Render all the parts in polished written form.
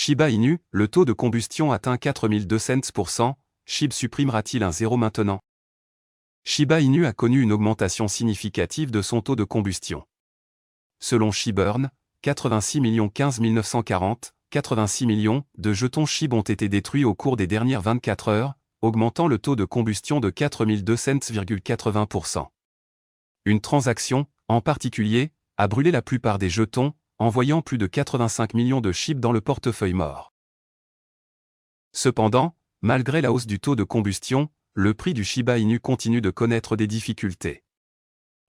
Shiba Inu, le taux de combustion atteint 4002 cents pour cent, SHIB supprimera-t-il un zéro maintenant? Shiba Inu a connu une augmentation significative de son taux de combustion. Selon SHIBURN, 86 15 940, 86 millions de jetons SHIB ont été détruits au cours des dernières 24 heures, augmentant le taux de combustion de 4002 cents,80%. Une transaction, en particulier, a brûlé la plupart des jetons, envoyant plus de 85 millions de SHIB dans le portefeuille mort. Cependant, malgré la hausse du taux de combustion, le prix du Shiba Inu continue de connaître des difficultés.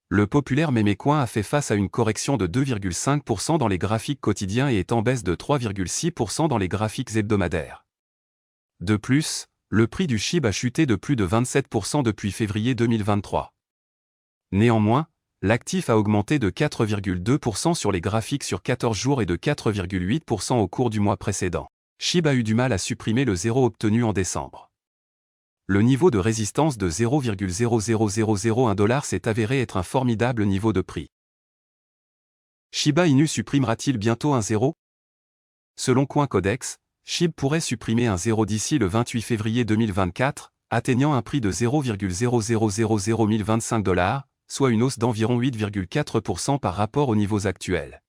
Le populaire mémécoin a fait face à une correction de 2,5% dans les graphiques quotidiens et est en baisse de 3,6% dans les graphiques hebdomadaires. De plus, le prix du SHIB a chuté de plus de 27% depuis février 2023. Néanmoins, l'actif a augmenté de 4,2% sur les graphiques sur 14 jours et de 4,8% au cours du mois précédent. SHIB a eu du mal à supprimer le zéro obtenu en décembre. Le niveau de résistance de 0,00001 $ s'est avéré être un formidable niveau de prix. Shiba Inu supprimera-t-il bientôt un zéro? Selon CoinCodex, SHIB pourrait supprimer un zéro d'ici le 28 février 2024, atteignant un prix de 0,0001025 $, soit une hausse d'environ 8,4% par rapport aux niveaux actuels.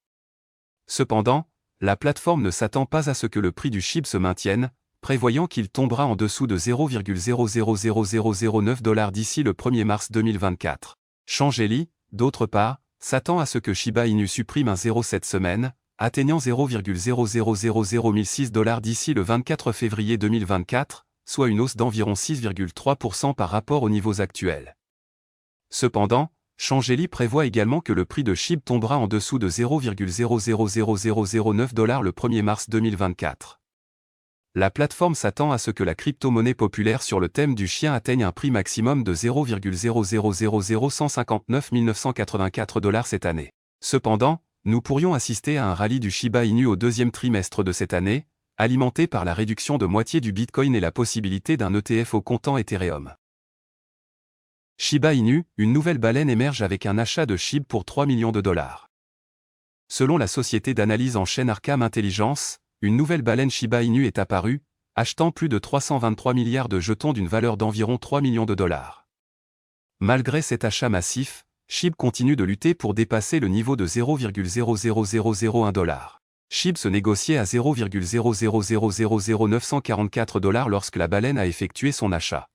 Cependant, la plateforme ne s'attend pas à ce que le prix du SHIB se maintienne, prévoyant qu'il tombera en dessous de 0,000009 $ d'ici le 1er mars 2024. Changeli, d'autre part, s'attend à ce que Shiba Inu supprime un zéro cette semaine, atteignant 0,0001006 $ d'ici le 24 février 2024, soit une hausse d'environ 6,3% par rapport aux niveaux actuels. Cependant, Changeli prévoit également que le prix de SHIB tombera en dessous de 0,000009 $ le 1er mars 2024. La plateforme s'attend à ce que la crypto-monnaie populaire sur le thème du chien atteigne un prix maximum de 0,000159 984 $ cette année. Cependant, nous pourrions assister à un rallye du Shiba Inu au deuxième trimestre de cette année, alimenté par la réduction de moitié du Bitcoin et la possibilité d'un ETF au comptant Ethereum. Shiba Inu, une nouvelle baleine émerge avec un achat de SHIB pour 3 millions de $. Selon la société d'analyse en chaîne Arkham Intelligence, une nouvelle baleine Shiba Inu est apparue, achetant plus de 323 milliards de jetons d'une valeur d'environ 3 millions de $. Malgré cet achat massif, SHIB continue de lutter pour dépasser le niveau de 0,00001 $. SHIB se négociait à 0,0000944 $ lorsque la baleine a effectué son achat.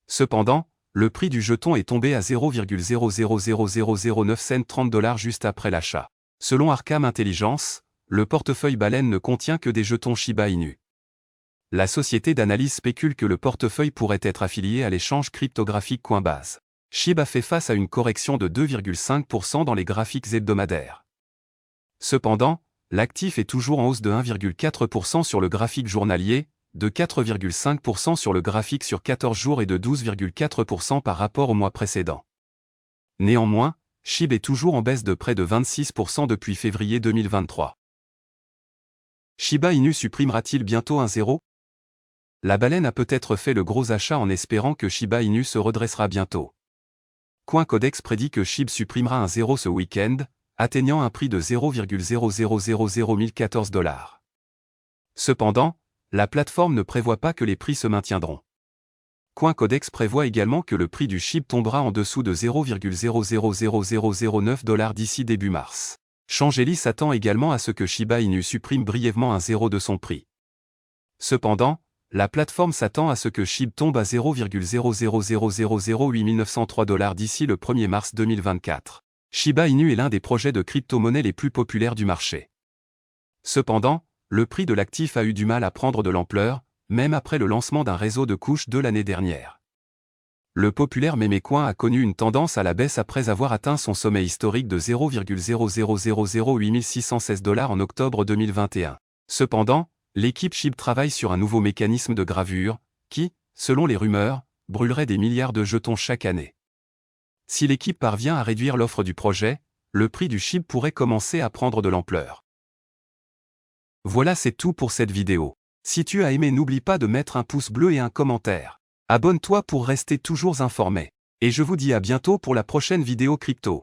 Cependant, le prix du jeton est tombé à 0,0000930 $ juste après l'achat. Selon Arkham Intelligence, le portefeuille baleine ne contient que des jetons Shiba Inu. La société d'analyse spécule que le portefeuille pourrait être affilié à l'échange cryptographique Coinbase. SHIB a fait face à une correction de 2,5% dans les graphiques hebdomadaires. Cependant, l'actif est toujours en hausse de 1,4% sur le graphique journalier, de 4,5% sur le graphique sur 14 jours et de 12,4% par rapport au mois précédent. Néanmoins, SHIB est toujours en baisse de près de 26% depuis février 2023. Shiba Inu supprimera-t-il bientôt un zéro? La baleine a peut-être fait le gros achat en espérant que Shiba Inu se redressera bientôt. CoinCodex prédit que SHIB supprimera un zéro ce week-end, atteignant un prix de 0,0001014 $. Cependant, la plateforme ne prévoit pas que les prix se maintiendront. CoinCodex prévoit également que le prix du SHIB tombera en dessous de 0,00009 $ d'ici début mars. Changeli s'attend également à ce que Shiba Inu supprime brièvement un zéro de son prix. Cependant, la plateforme s'attend à ce que SHIB tombe à 0,000008903 $ d'ici le 1er mars 2024. Shiba Inu est l'un des projets de crypto-monnaie les plus populaires du marché. Cependant, le prix de l'actif a eu du mal à prendre de l'ampleur, même après le lancement d'un réseau de couches de l'année dernière. Le populaire mémécoin a connu une tendance à la baisse après avoir atteint son sommet historique de 0,0008616 $ en octobre 2021. Cependant, l'équipe SHIB travaille sur un nouveau mécanisme de gravure, qui, selon les rumeurs, brûlerait des milliards de jetons chaque année. Si l'équipe parvient à réduire l'offre du projet, le prix du SHIB pourrait commencer à prendre de l'ampleur. Voilà, c'est tout pour cette vidéo. Si tu as aimé, n'oublie pas de mettre un pouce bleu et un commentaire. Abonne-toi pour rester toujours informé. Et je vous dis à bientôt pour la prochaine vidéo crypto.